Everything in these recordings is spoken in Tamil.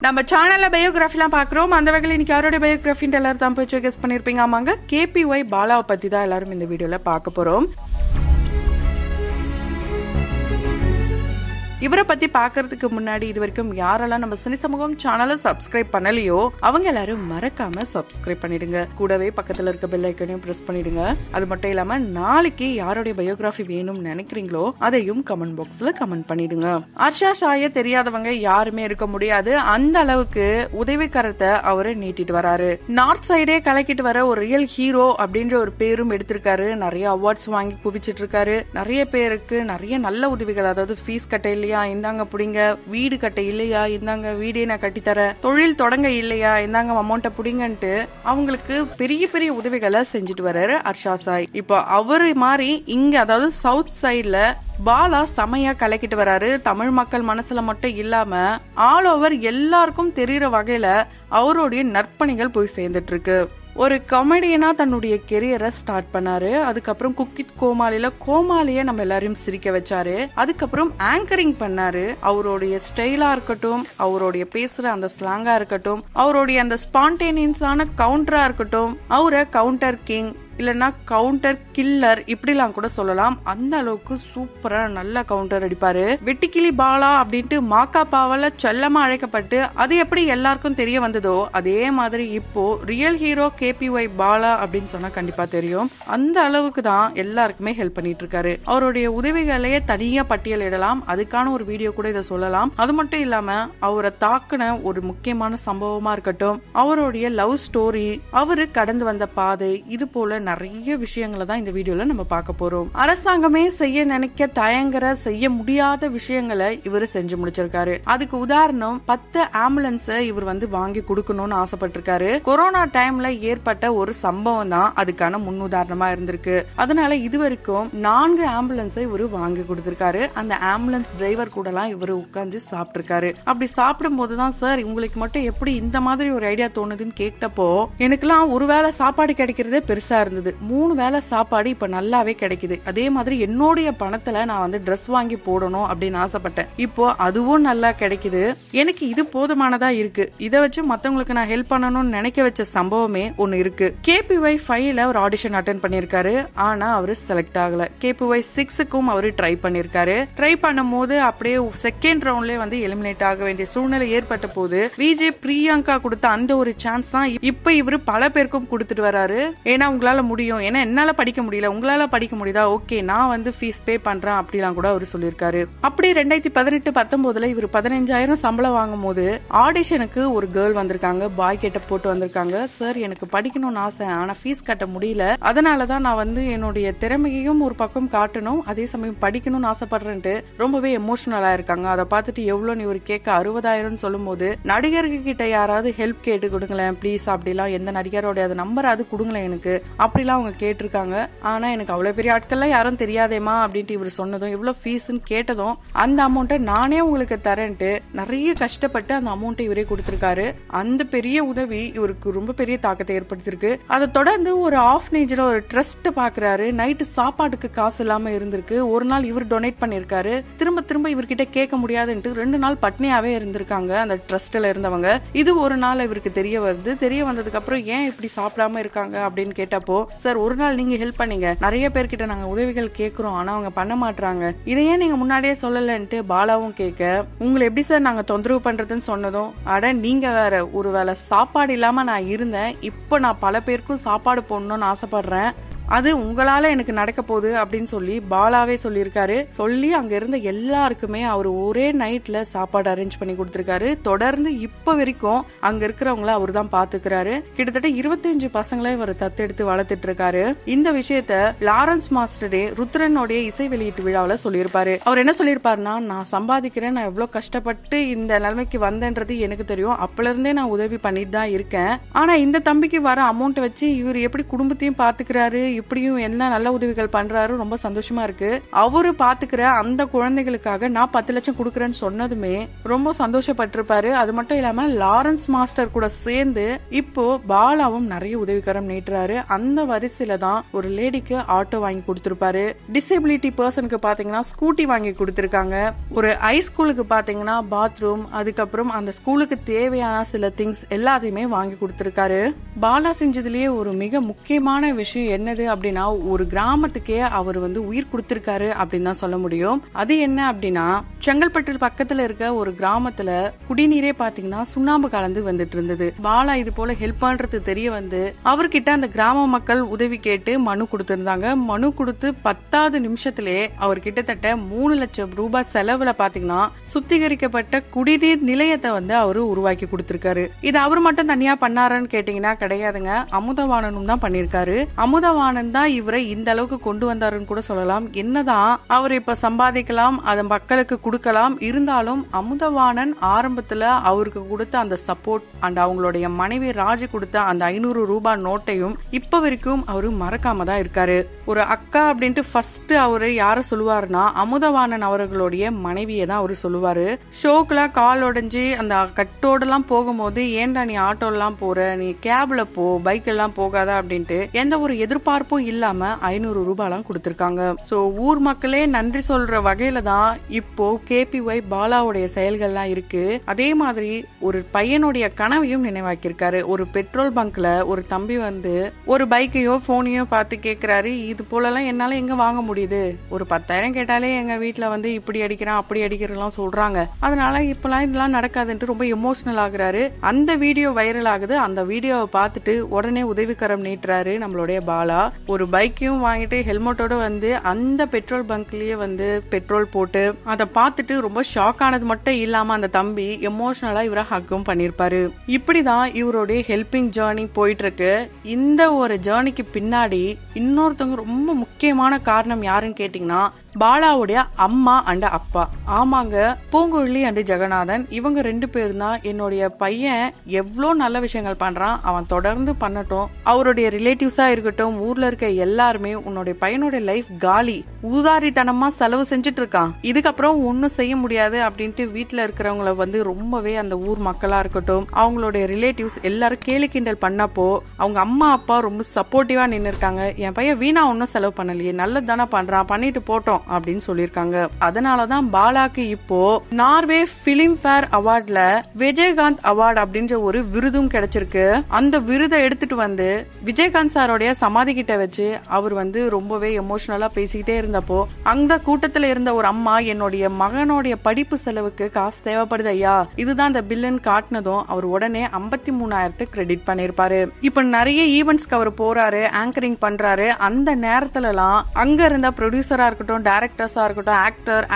நம்ம சேனல்ல பயோகிராஃபிலாம் பாக்குறோம். அந்த வகையில் இன்னைக்கு யாரோட பயோகிராஃபின்னு எல்லாரும் தான் போய் கெஸ் பண்ணிருப்பீங்க. ஆமாங்க, KPY பாலாவை பத்தி தான் எல்லாரும் இந்த வீடியோல பார்க்க போறோம். இவரை பத்தி பாக்குறதுக்கு முன்னாடி இது வரைக்கும் யாரெல்லாம் நம்ம சினி சமூகம் சேனலை சப்ஸ்கிரைப் பண்ணலையோ அவங்க எல்லாரும் மறக்காம சப்ஸ்கிரைப் பண்ணிடுங்க. கூடவே பக்கத்துல இருக்க பெல் ஐக்கனையும் பிரஸ் பண்ணிடுங்க. அது மட்டும் இல்லாம நாளைக்கு யாரோட பயோகிராஃபி வேணும்னு நினைக்கிறீங்களோ அதையும் கமெண்ட் பாக்ஸ்ல கமெண்ட் பண்ணிடுங்க. ஹர்ஷா சாயை தெரியாதவங்க யாருமே இருக்க முடியாது. அந்த அளவுக்கு உதவிக்கரத்தை அவரு நீட்டிட்டு வராரு. நார்த் சைடே கலக்கிட்டு வர ஒரு ரியல் ஹீரோ அப்படின்ற ஒரு பேரும் எடுத்திருக்காரு. நிறைய அவார்ட்ஸ் வாங்கி குவிச்சிட்டு இருக்காரு. நிறைய பேருக்கு நிறைய நல்ல உதவிகள், அதாவது ஃபீஸ் கட்ட இந்தாங்க புடிங்க, வீடு கட்ட இல்லையா இந்தாங்க வீடே நான் கட்டித்தரேன், தொழில் தொடங்க இல்லையா இந்தாங்க அமௌண்ட்டை புடிங்கன்ட்டு அவங்களுக்கு பெரிய பெரிய உதவிகளை செஞ்சுட்டு வர்றாரு ஹர்ஷா சாய். இப்போ அவரு மாதிரி இங்க அதாவது சவுத் சைட்ல பாலா செமையா கலக்கிட்டு வராரு. தமிழ் மக்கள் மனசுல மட்டும் இல்லாம ஆல் ஓவர் எல்லாருக்கும் தெரியற வகையில அவருடைய நற்பணிகள் போய் சேர்ந்துட்டு இருக்கு. ஒரு காமெடியனா தன்னுடைய கெரியரை ஸ்டார்ட் பண்ணாரு. அதுக்கப்புறம் குக்கித் கோமாளிய நம்ம எல்லாரையும் சிரிக்க வச்சாரு. அதுக்கப்புறம் ஆங்கரிங் பண்ணாரு. அவருடைய ஸ்டைலா இருக்கட்டும், அவருடைய பேசுற அந்த ஸ்லாங்கா இருக்கட்டும், அவருடைய அந்த ஸ்பான்டேனியஸான கவுண்டரா இருக்கட்டும், அவரை கவுண்டர் கிங் இல்லனா கவுண்டர் கில்லர் இப்படிலாம் கூட சொல்லலாம். அந்த அளவுக்கு சூப்பரா நல்ல கவுண்டர் அடிப்பாரு. வெட்டிக்கிளி பாலா அப்படின்ட்டு மாக்கா பாவல செல்லமா அழைக்கப்பட்டு அது எப்படி எல்லாருக்கும் தெரிய வந்ததோ அதே மாதிரி இப்போ ரியல் ஹீரோ KPY பாலா அப்படின்னு சொன்னா கண்டிப்பா தெரியும். அந்த அளவுக்கு தான் எல்லாருக்குமே ஹெல்ப் பண்ணிட்டு இருக்காரு. அவருடைய உதவிகளையே தனியா பட்டியலிடலாம். அதுக்கான ஒரு வீடியோ கூட இதை சொல்லலாம். அது மட்டும் இல்லாம அவரை தாக்குன ஒரு முக்கியமான சம்பவமா இருக்கட்டும், அவருடைய லவ் ஸ்டோரி, அவரு கடந்து வந்த பாதை, இது போல நிறைய விஷயங்களை தான் இந்த வீடியோல நம்ம பார்க்க போறோம். அரசாங்கமே செய்ய நினைக்க செய்ய முடியாத விஷயங்களை இவரு செஞ்சு முடிச்சிருக்காரு. அதுக்கு உதாரணம் 10 ஆம்புலன்ஸ் இவர் வாங்கி கொடுக்கணும்னு ஆசைப்பட்டிருக்காரு. கொரோனா டைம்ல ஏற்பட்ட ஒரு சம்பவம் தான் அதுக்கான முன்னுதாரணமா இருந்திருக்கு. அதனால இதுவரைக்கும் 4 ஆம்புலன்ஸ் இவரு வாங்கி கொடுத்திருக்காரு. அந்த ஆம்புலன்ஸ் டிரைவர் கூட எல்லாம் இவரு உட்கார்ந்து சாப்பிட்டிருக்காரு. அப்படி சாப்பிடும் போதுதான் சார் உங்களுக்கு மட்டும் எப்படி இந்த மாதிரி ஒரு ஐடியா தோணுதுன்னு கேட்டப்போ எனக்குலாம் ஒரு வேளை சாப்பாடு கிடைக்கிறதே பெருசா இருந்தது. 3 வேளை சாப்பாடு இப்ப நல்லாவே கிடைக்குது. அதே மாதிரி என்னுடைய பணத்துல நான் ட்ரெஸ் வாங்கி போடணும் அப்படின்னு ஆசைப்பட்டேன். இப்போ அதுவும் நல்லா கிடைக்குது. எனக்கு இது போதுமானதா இருக்கு. இதை வச்சு மத்தவங்களுக்கு நான் ஹெல்ப் பண்ணணும்னு நினைக்க வச்ச சம்பவமே ஒன்னு இருக்கு. KPY 5ல ஒரு ஆடிஷன் அட்டென்ட் பண்ணிருக்காரு. ஆனா அவரு செலக்ட் ஆகல. KPY 6க்கும் அவரு ட்ரை பண்ணிருக்காரு. ட்ரை பண்ணும் போது அப்படியே செகண்ட் ரவுண்ட்லயே எலிமினேட் ஆக வேண்டிய சூழ்நிலை ஏற்பட்ட போது விஜே பிரியங்கா கொடுத்த அந்த ஒரு சான்ஸ் தான் இப்ப இவரு பல பேருக்கும் கொடுத்துட்டு வராரு. ஏன்னா உங்களால முடியும், ஏன்னா என்னால படிக்க முடியல, உங்களால படிக்க முடியுதா, ஓகே நான் ஃபீஸ் பே பண்றேன் அப்படிலாம் கூட அவர் சொல்லியிருக்காரு. அப்படி 2018-19 இவர் 15,000 சம்பளம் வாங்கும் போது ஆடிஷனுக்கு ஒரு கேர்ள் வந்திருக்காங்க. பாய் கெட்ட போட்டு வந்திருக்காங்க. சார் எனக்கு படிக்கணும்னு ஆசை, ஆனா ஃபீஸ் கட்ட முடியல, அதனாலதான் நான் என்னுடைய திறமையையும் ஒரு பக்கம் காட்டணும், அதே சமயம் படிக்கணும்னு ஆசைப்படுறேன்ட்டு ரொம்பவே எமோஷனலா இருக்காங்க. அதை பார்த்துட்டு எவ்வளோன்னு இவர் கேட்க 60,000 சொல்லும் போது நடிகர்கள் கிட்ட யாராவது ஹெல்ப் கேட்டு கொடுங்களேன் ப்ளீஸ், அப்படிலாம் எந்த நடிகரோட நம்பர் அது கொடுங்களேன் எனக்கு அப்படிலாம் அவங்க கேட்டிருக்காங்க. ஆனா எனக்கு அவ்வளவு பெரிய ஆட்கள்லாம் யாரும் தெரியாதேமா அப்படின்ட்டு இவர் சொன்னதும் எவ்வளவு ஃபீஸ்ன்னு கேட்டதும் அந்த அமௌண்ட்டை நானே உங்களுக்கு தரேன்ட்டு நிறைய கஷ்டப்பட்டு அந்த அமௌண்ட்டை இவரே கொடுத்திருக்காரு. அந்த பெரிய உதவி இவருக்கு ரொம்ப பெரிய தாக்கத்தை ஏற்படுத்திருக்கு. அதை தொடர்ந்து ஒரு ஆர்ஃபனேஜ்ல ஒரு ட்ரஸ்ட் பாக்குறாரு. நைட்டு சாப்பாட்டுக்கு காசு இல்லாம இருந்திருக்கு. ஒரு நாள் இவர் டொனேட் பண்ணிருக்காரு. திரும்ப இவர்கிட்ட கேட்க முடியாதுன்ட்டு 2 நாள் பட்னியாவே இருந்திருக்காங்க அந்த ட்ரஸ்ட்ல இருந்தவங்க. இது ஒரு நாள் இவருக்கு தெரிய வருது. தெரிய வந்ததுக்கு அப்புறம் ஏன் இப்படி சாப்பிடாம இருக்காங்க அப்படின்னு கேட்டப்போ, சார் ஒரு நாள் நீங்க ஹெல்ப் பண்ணீங்க, நிறைய பேர்கிட்ட நாங்க உதவிகள் கேட்கிறோம், ஆனா அவங்க பண்ண மாட்டாங்க, இதையே நீங்க முன்னாடியே சொல்லலன்ட்டு பாலாவும் கேட்க, உங்களை எப்படி சார் நாங்க தொந்தரவு பண்றதுன்னு சொன்னதும், அட நீங்க வேற, ஒருவேளை சாப்பாடு இல்லாம நான் இருந்தேன், இப்போ நான் பல பேருக்கும் சாப்பாடு போடணும்னு ஆசைப்படுறேன், அது உங்களால எனக்கு நடக்க போகுது அப்படின்னு சொல்லி பாலாவே சொல்லியிருக்காரு. சொல்லி அங்க இருந்த எல்லாருக்குமே அவர் ஒரே நைட்ல சாப்பாடு அரேஞ்ச் பண்ணி கொடுத்திருக்காரு. தொடர்ந்து இப்ப வரைக்கும் அங்க இருக்கிறவங்கள அவர் தான் பாத்துக்கிறாரு. கிட்டத்தட்ட 25 பசங்களை இவர் தத்தெடுத்து வளர்த்துட்டு இருக்காரு. இந்த விஷயத்த லாரன்ஸ் மாஸ்டரே ருத்ரனுடைய இசை வெளியீட்டு விழாவில சொல்லியிருப்பாரு. அவர் என்ன சொல்லியிருப்பாருன்னா, நான் சம்பாதிக்கிறேன், நான் எவ்வளவு கஷ்டப்பட்டு இந்த நிலைமைக்கு வந்தேன்றது எனக்கு தெரியும், அப்பல இருந்தே நான் உதவி பண்ணிட்டு தான் இருக்கேன், ஆனா இந்த தம்பிக்கு வர அமௌண்ட் வச்சு இவர் எப்படி குடும்பத்தையும் பாத்துக்கிறாரு, இப்படியும் என்ன நல்ல உதவிகள் பண்றாரு, ரொம்ப சந்தோஷமா இருக்கு. அவரு பாத்துக்கிற அந்த குழந்தைகளுக்காக நான் 10 லட்சம் கொடுக்கறேன்னு சொன்னதுமே ரொம்ப சந்தோஷப்பட்டிருப்பாரு. அது மட்டும் இல்லாம லாரன்ஸ் மாஸ்டர் கூட சேர்ந்து இப்போ பாலாவும் நிறைய உதவிகரம் நீட்டுறாரு. அந்த வரிசையில தான் ஒரு லேடிக்கு ஆட்டோ வாங்கி கொடுத்திருப்பாரு. டிசேபிலிட்டி பர்சனுக்கு பாத்தீங்கன்னா ஸ்கூட்டி வாங்கி கொடுத்திருக்காங்க. ஒரு ஹை ஸ்கூலுக்கு பாத்தீங்கன்னா பாத்ரூம், அதுக்கப்புறம் அந்த ஸ்கூலுக்கு தேவையான சில திங்ஸ் எல்லாத்தையுமே வாங்கி கொடுத்திருக்காரு. பாலா செஞ்சதுலயே ஒரு மிக முக்கியமான விஷயம் என்னது அப்படின்னா, ஒரு கிராமத்துக்கே அவர் உயிர் கொடுத்திருக்காரு அப்படின்னு தான் சொல்ல முடியும். அது என்ன அப்படின்னா, செங்கல்பட்டு பக்கத்துல இருக்க ஒரு கிராமத்துல குடிநீரே பாத்தீங்கன்னா சுண்ணாம்பு கலந்து வந்துட்டு இருந்தது. பாலா இது போல ஹெல்ப் பண்றது தெரிய அவர்கிட்ட அந்த கிராம மக்கள் உதவி கேட்டு மனு கொடுத்திருந்தாங்க. மனு கொடுத்து 10வது நிமிஷத்திலே அவர் கிட்டத்தட்ட 3 லட்சம் ரூபாய் செலவுல பாத்தீங்கன்னா சுத்திகரிக்கப்பட்ட குடிநீர் நிலையத்தை அவரு உருவாக்கி கொடுத்திருக்காரு. இது அவர் மட்டும் தனியா பண்ணாருன்னு கேட்டீங்கன்னா கிடையாதுங்க, அமுதவாணனும் தான் பண்ணிருக்காரு. அமுதவாணன் தான் இவரை இந்த அளவுக்கு கொண்டு வந்தாருன்னு கூட சொல்லலாம். என்னதான் அவர் இப்ப சம்பாதிக்கலாம், அதை மக்களுக்கு கொடுக்கலாம், இருந்தாலும் அமுதவாணன் ஆரம்பத்துல அவருக்கு கொடுத்த அந்த சப்போர்ட் அண்ட் அவங்களுடைய மனைவி ராஜி கொடுத்த அந்த 500 ரூபாய் நோட்டையும் இப்ப வரைக்கும் அவரு மறக்காம தான் இருக்காரு. ஒரு அக்கா அப்படின்ட்டு ஃபர்ஸ்ட் அவரு யார சொல்லுவாருன்னா அமுதவாணன் அவர்களுடைய மனைவியை தான் அவரு சொல்லுவாரு. ஷோக்கெல்லாம் கால் உடைஞ்சு அந்த கட்டோட எல்லாம் போகும்போது, ஏன்டா நீ ஆட்டோல எல்லாம் போற, நீ கேப்ல போ, பைக் எல்லாம் போகாத அப்படின்ட்டு எந்த ஒரு எதிர்பார்ப்பும் இல்லாம 500 ரூபாய் எல்லாம் கொடுத்திருக்காங்க. சோ ஊர் மக்களே நன்றி சொல்ற வகையில தான் இப்போ KPY பாலாவுடைய செயல்கள்லாம் இருக்கு. அதே மாதிரி ஒரு பையனுடைய கனவையும் நினைவாக்கியிருக்காரு. ஒரு பெட்ரோல் பங்க்ல ஒரு தம்பி ஒரு பைக்கையோ போனையோ பார்த்து கேக்குறாரு, இது போல எல்லாம் என்னால எங்க வாங்க முடியுது, ஒரு 10,000 கேட்டாலே எங்க வீட்டுல இப்படி அடிக்கிறான் அப்படி அடிக்கிறலாம் சொல்றாங்க, அதனால இப்பெல்லாம் இதெல்லாம் நடக்காதுன்ட்டு ரொம்ப எமோஷனல் ஆகுறாரு. அந்த வீடியோ வைரல் ஆகுது. அந்த வீடியோவை பார்த்துட்டு உடனே உதவிக்கரம் நீட்டுறாரு நம்மளுடைய பாலா. ஒரு பைக்கையும் வாங்கிட்டு ஹெல்மெட்டோட அந்த பெட்ரோல் பங்க்லயே பெட்ரோல் போட்டு அதை பார்த்துட்டு ரொம்ப ஷாக் ஆனது மட்டும் இல்லாம அந்த தம்பி எமோஷனலா இவரை ஹக்கும் பண்ணிருப்பாரு. இப்படிதான் இவருடைய ஹெல்பிங் ஜேர்னி போயிட்டு இருக்கு. இந்த ஒரு ஜேர்னிக்கு பின்னாடி இன்னொருத்தவங்க ரொம்ப முக்கியமான காரணம் யாருன்னு கேட்டீங்கன்னா பாலாவுடைய அம்மா அண்ட் அப்பா. ஆமாங்க, பூங்குழலி அண்ட் ஜெகநாதன் இவங்க 2 பேரும் தான் என்னுடைய பையன் எவ்வளோ நல்ல விஷயங்கள் பண்றான், அவன் தொடர்ந்து பண்ணட்டும், அவருடைய ரிலேட்டிவ்ஸா இருக்கட்டும், ஊர்ல இருக்க எல்லாருமே உன்னுடைய பையனுடைய லைஃப் காலி, ஊதாரித்தனமா செலவு செஞ்சுட்டு இருக்கான், இதுக்கப்புறம் ஒன்னும் செய்ய முடியாது அப்படின்ட்டு வீட்டுல இருக்கிறவங்கள ரொம்பவே அந்த ஊர் மக்களா இருக்கட்டும், அவங்களுடைய ரிலேட்டிவ்ஸ் எல்லாரும் கேலி கிண்டல் பண்ணப்போ அவங்க அம்மா அப்பா ரொம்ப சப்போர்ட்டிவா நின்று இருக்காங்க. என் பையன் வீணா ஒன்னும் செலவு பண்ணலையே, நல்லது தானே பண்றான், பண்ணிட்டு போட்டோம் அப்படின்னு சொல்லிருக்காங்க. அதனாலதான் பாலாக்கு இப்போ நார்வே பிலிம் ஃபேர் அவார்ட்ல விஜயகாந்த் அவார்டு அப்படின்ற ஒரு விருதும் கிடைச்சிருக்கு. அந்த விருதை எடுத்துட்டு விஜயகாந்த் சாரோடைய சமாதி கிட்ட வச்சு அவர் ரொம்பவே எமோஷனலா பேசிக்கிட்டே இருந்தப்போ அந்த கூட்டத்துல இருந்த ஒரு அம்மா, என்னுடைய மகனுடைய படிப்பு செலவுக்கு காசு தேவைப்படுது ஐயா, இதுதான் இந்த பில்லுன்னு காட்டினதும் அவர் உடனே 53,000 கிரெடிட் பண்ணிருப்பாரு. இப்ப நிறைய ஈவென்ட்ஸ்க்கு அவர் போறாரு, ஆங்கரிங் பண்றாரு. அந்த நேரத்துல எல்லாம் அங்க இருந்த ப்ரொடியூசரா இருக்கட்டும், டைரக்டர்ஸா இருக்கட்டும்,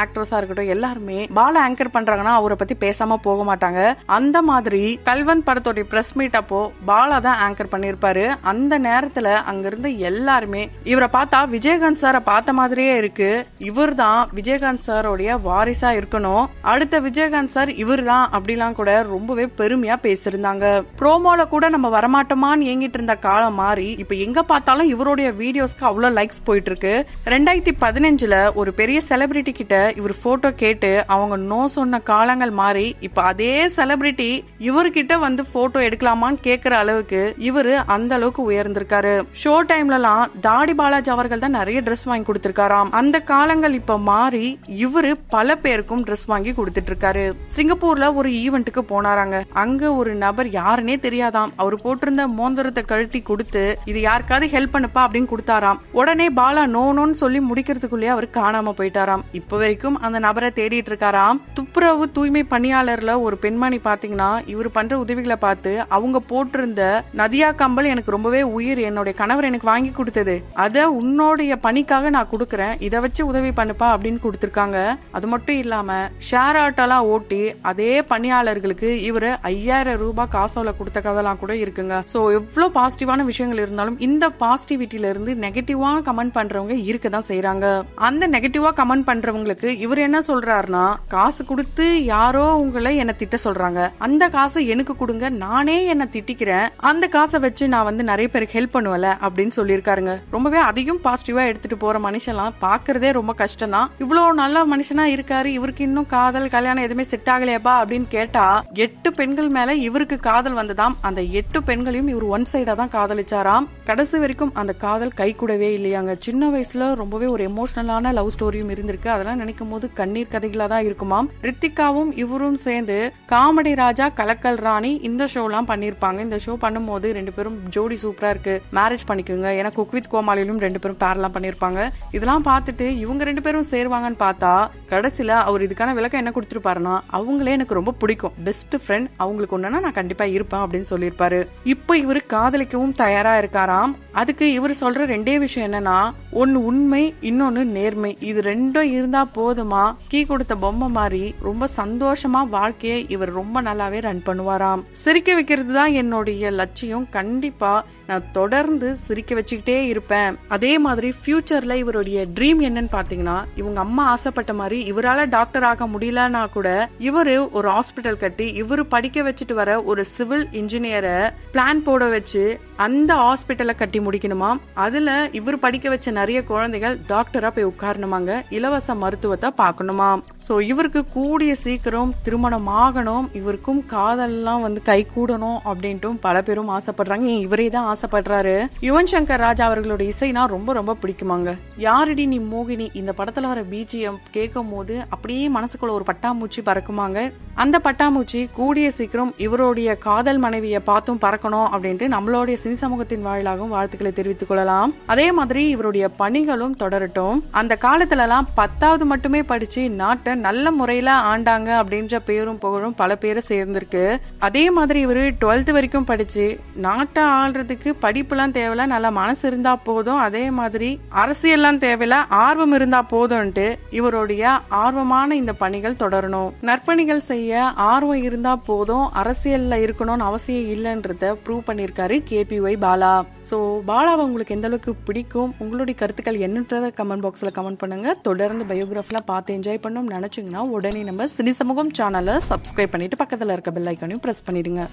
ஆக்டர்ஸா இருக்கட்டும், எல்லாருமே பாலா ஆங்கர் பண்றாங்கன்னா அவரை பத்தி பேசாம போக மாட்டாங்க. அந்த மாதிரி கல்வன் படத்தோட பிரஸ் மீட் அப்போ பாலா தான் ஆங்கர் பண்ணிருப்பாரு. அந்த நேரத்துல அங்க இருந்து எல்லாருமே இவரை பார்த்தா விஜயகாந்த் சாரை பார்த்த மாதிரியே இருக்கு, இவர் தான் விஜயகாந்த் சாரோடைய வாரிசா இருக்கணும், அடுத்த விஜயகாந்த் சார் இவர் தான் அப்படிலாம் கூட ரொம்பவே பெருமையா பேசிருந்தாங்க. ப்ரோமோல கூட நம்ம வரமாட்டோமான்னு ஏங்கிட்டு இருந்த காலம் மாறி இப்ப எங்க பார்த்தாலும் இவருடைய வீடியோஸ்க்கு அவ்வளவு லைக்ஸ் போயிட்டு இருக்கு. 2015 ஒரு பெரிய செலிபிரிட்டி கிட்ட இவர் போட்டோ கேட்டு அவங்க நோ சொன்ன காலங்கள் மாறி இப்ப அதே செலிபிரிட்டி இவர்கிட்ட போட்டோ எடுக்கலாமான்னு கேக்குற அளவுக்கு இவரு அந்த அளவுக்கு உயர்ந்திருக்காரு. ஷோ டைம்லலாம் தாடி பாலாஜி அவர்கள் தான் நிறைய ட்ரெஸ் வாங்கி கொடுத்திருக்காராம். அந்த காலங்கள் இப்ப மாறி இவரு பல பேருக்கும் ட்ரெஸ் வாங்கி கொடுத்துட்டு இருக்காரு. சிங்கப்பூர்ல ஒரு ஈவென்ட்டுக்கு போனாராங்க. அங்க ஒரு நபர் யாருன்னே தெரியாதாம், அவர் போட்டிருந்த மோந்திரத்தை கழட்டி கொடுத்து இது யாருக்காவது ஹெல்ப் பண்ணுப்பா அப்படின்னு கொடுத்தாராம். உடனே பாலா நோன்னு சொல்லி முடிக்கிறதுக்குள்ளே அவர் காணாம போயிட்டாராம். இப்ப வரைக்கும் அந்த நபரை தேடிட்டு இருக்காராம். துப்புரவு தூய்மை பணியாளர்ல ஒரு பெண்மணி பாத்தீங்கன்னா இவர் பண்ற உதவிகளை பார்த்து அவங்க போட்டிருந்த நதியா கம்பல் எனக்கு ரொம்பவே உயிர், என்னுடைய கணவர் எனக்கு வாங்கி கொடுத்தது, அத உன்னுடைய பணிக்காக நான் கொடுக்கறேன், கொடுக்குறேன், இதை வச்சு உதவி பண்ணுப்பா அப்படின்னு கொடுத்துருக்காங்க. அது மட்டும் இல்லாம ஷேர் ஆட்டோலாம் ஓட்டி அதே பணியாளர்களுக்கு இவரு 5000 ரூபாய் காசோல கொடுத்த கதைலாம் கூட இருக்குங்க. சோ எவ்வளவு பாசிட்டிவான விஷயங்கள் இருந்தாலும் இந்த பாசிட்டிவிட்டில இருந்து நெகட்டிவா கமெண்ட் பண்றவங்க இருக்கதான் செய்யறாங்க. அந்த நெகட்டிவா கமெண்ட் பண்றவங்களுக்கு இவர் என்ன சொல்றாருன்னா, காசு கொடுத்து யாரோ உங்களை என்ன திட்ட சொல்றாங்க, அந்த காசை எனக்கு கொடுங்க, நானே என்ன திட்டிக்கிறேன், அந்த காசை வச்சு நான் வந்து நிறைய பேருக்கு ஹெல்ப் பண்ணுவல அப்படின்னு சொல்லியிருக்காருங்க. ரொம்பவே அதிகம் பாசிட்டிவா எடுத்துட்டு போற மனுஷன்லாம் பாக்குறதே ரொம்ப கஷ்டம் தான். இவ்வளவு நல்ல மனுஷனா இருக்காரு, இவருக்கு இன்னும் காதல் கல்யாணம் எதுவுமே செட் ஆகலையாப்பா அப்படின்னு கேட்டா 8 பெண்கள் மேல இவருக்கு காதல் வந்ததாம். அந்த 8 பெண்களையும் இவர் ஒன் சைடா தான் காதலிச்சாராம். கடைசி வரைக்கும் அந்த காதல் கை கூடவே இல்லையாங்க. சின்ன வயசுல ரொம்பவே ஒரு எமோஷனலான லவ் ஸ்டோரியும் இருந்திருக்கு. அதெல்லாம் நினைக்கும் போது கண்ணீர் கதைகளா தான் இருக்குமாம். ரித்திகாவும் இவரும் சேர்ந்து காமெடி ராஜா கலக்கல் ராணி இந்த ஷோலாம் பண்ணிருப்பாங்க. இந்த ஷோ பண்ணும்போது 2 பேரும் ஜோடி சூப்பரா இருக்கு, மேரேஜ் பண்ணிக்கோங்க, ஏன்னா குக் வித் கோமாளிலும் 2 பேரும் பேர்லாம் பண்ணிருப்பாங்க. இதெல்லாம் பார்த்துட்டு இவங்க 2 பேரும் சேருவாங்கன்னு பார்த்தா கடைசியில அவர் இதுக்கான விளக்கம் என்ன கொடுத்துருப்பாருன்னா, அவங்களே எனக்கு ரொம்ப பிடிக்கும், பெஸ்ட் ஃப்ரெண்ட், அவங்களுக்கு ஒண்ணுன்னா நான் கண்டிப்பா இருப்பேன் அப்படின்னு சொல்லியிருப்பாரு. இப்போ இவரு காதலிக்கவும் தயாரா இருக்காராம். அதுக்கு இவர் சொல்ற 2 விஷயம் என்னன்னா, ஒன்னு உண்மை, இன்னொன்னு நேர்மை. இது 2 இருந்தா போதுமா, கீ கொடுத்த பொம்மை மாதிரி ரொம்ப சந்தோஷமா வாழ்க்கையை இவர் ரொம்ப நல்லாவே ரன் பண்ணுவாராம். சிரிக்க வைக்கிறது தான் என்னுடைய லட்சியம், கண்டிப்பா நான் தொடர்ந்து சிரிக்க வச்சுக்கிட்டே இருப்பேன். அதே மாதிரி ஃபியூச்சர்ல இவருடைய ட்ரீம் என்னன்னு பாத்தீங்கன்னா, இவங்க அம்மா ஆசைப்பட்ட மாதிரி இவரால டாக்டர் ஆக முடியலன்னா கூட இவரு ஒரு ஹாஸ்பிட்டல் கட்டி இவரு படிக்க வச்சுட்டு வர ஒரு சிவில் இன்ஜினியரை பிளான் போட வச்சு அந்த ஹாஸ்பிட்டலை கட்டி முடிக்கணுமா. அதுல இவர் படிக்க வச்ச நிறைய குழந்தைகள் டாக்டரா போய் உட்காரணுமாங்க, இலவச மருத்துவத்தை பார்க்கணுமா. சோ இவருக்கு கூடிய சீக்கிரம் திருமணம் ஆகணும், இவருக்கும் காதல்லாம் வந்து கை கூடணும் அப்படின்ட்டு பல பேரும் ஆசைப்படுறாங்க. இவரே தான் ஆசைப்படுறாரு. யுவன் சங்கர் ராஜா அவர்களோட இசைனா ரொம்ப ரொம்ப பிடிக்குமாங்க. யாரடி நீ மோகினி இந்த படத்துல வர பிஜிஎம் கேட்கும் போது அப்படியே மனசுக்குள்ள ஒரு பட்டாம்பூச்சி பறக்குமாங்க. அந்த பட்டாம்பூச்சி கூடிய சீக்கிரம் இவருடைய காதல் மனைவியை பார்த்தும் பறக்கணும் அப்படின்ட்டு நம்மளுடைய சினி சமூகத்தின் வாயிலாகவும் வாழ்த்துக்களை தெரிவித்துக் கொள்ளலாம். அதே மாதிரி இவருடைய பணிகளும் தொடரட்டும். அந்த காலத்துல எல்லாம் 10வது மட்டுமே படிச்சு நாட்டை நல்ல முறையில ஆண்டாங்க அப்படின்ற பேரும் புகழும் பல பேரை சேர்ந்திருக்கு. அதே மாதிரி இவரு 12th வரைக்கும் படிச்சு நாட்டை ஆள்றதுக்கு படிப்புலாம் தேவையில்ல, நல்ல மனசு இருந்தா போதும், அதே மாதிரி அரசியல்லாம் தேவையில்ல, ஆர்வம் இருந்தா போதும்ட்டு இவருடைய ஆர்வமான இந்த பணிகள் தொடரணும். நற்பணிகள் செய்ய ஆர்வம் இருந்தா போதும், அரசியல்ல இருக்கணும்னு அவசியம் இல்லைன்றத ப்ரூவ் பண்ணிருக்காரு KPY பாலா. சோ பாலாவை உங்களுக்கு எந்த அளவுக்கு பிடிக்கும், உங்களுடைய கருத்துக்கள் என்னன்றத கமெண்ட் பாக்ஸ்ல கமெண்ட் பண்ணுங்க. தொடர்ந்து பயோகிராஃபிலாம் பார்த்து என்ஜாய் பண்ணணும் நினைச்சீங்கன்னா உடனே நம்ம சினி சமூகம் சேனலை சப்ஸ்கிரைப் பண்ணிட்டு பக்கத்துல இருக்க பெல் ஐக்கானையும் பிரஸ் பண்ணிடுங்க.